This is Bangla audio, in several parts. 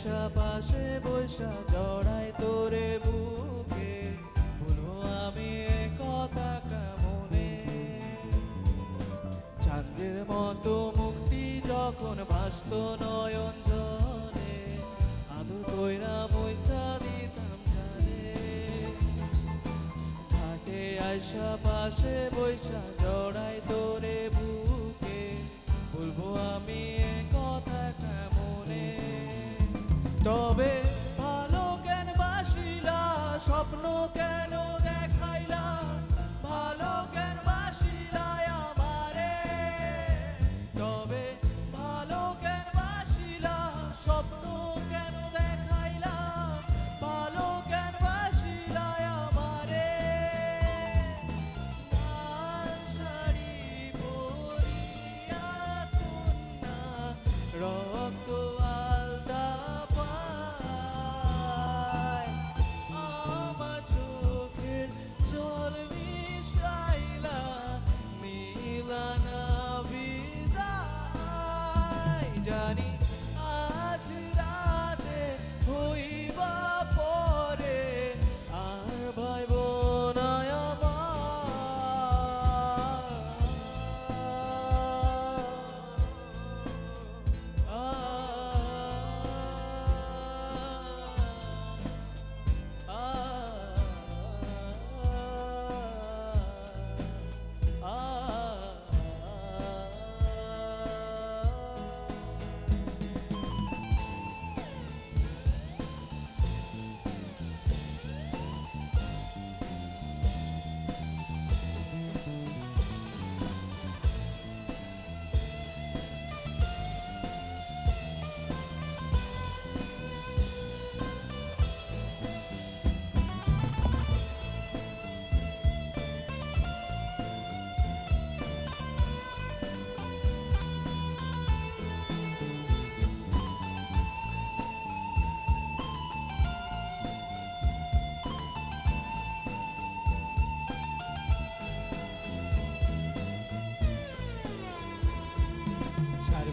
আয়সা পাশে বৈশা জড়াই তোরে বুকে, বলবো আমি এ কথা কেমনে। চাঁদের মতো মুক্তি যখন ভাসত নয়ন জলে, আদর কইরা মুইছা দিতাম জানে। ঘাটে আয়সা পাশে বৈশা জড়াই তোরে বুকে, বলবো আমি এ কথা কেমনে। তবে ভালো কেন বাসিলা, স্বপ্ন কেন দেখাইলা, ভালো কেন বাসিলা আমারে। তবে ভালো কেন বাসিলা, স্বপ্ন কেন দেখাইলা, ভালো কেন বাসিলা আমারে। লাল শাড়ি পরিয়া কন্যা রক্ত আলতা পায়, আমার চোখের জল মিশাইলা নিলা না বিদায়। জানি আজ রাতে হইবা পরে আর ভাইব না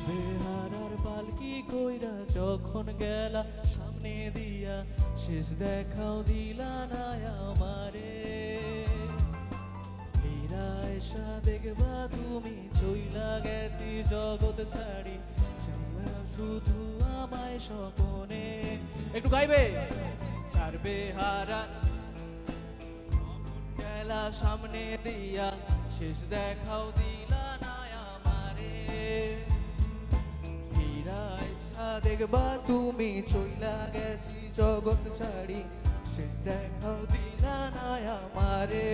বেহারার পালকি কইরা যখন গেলা সামনে দিয়া, শেষ দেখাও দিলা না আমারে। ফিরা এসা দেখবা তুমি চইলা গেছি জগৎ ছাড়ি, শুধু আমায় স্বপনে। একটু গাইবে। চার বেহারার গেলা সামনে দিয়া, শেষ দেখাও দিলা না আমারে। দেখবা তুমি চইলা গেছি জগৎ ছাড়ি, সে দেখাও দিলা না আমারে।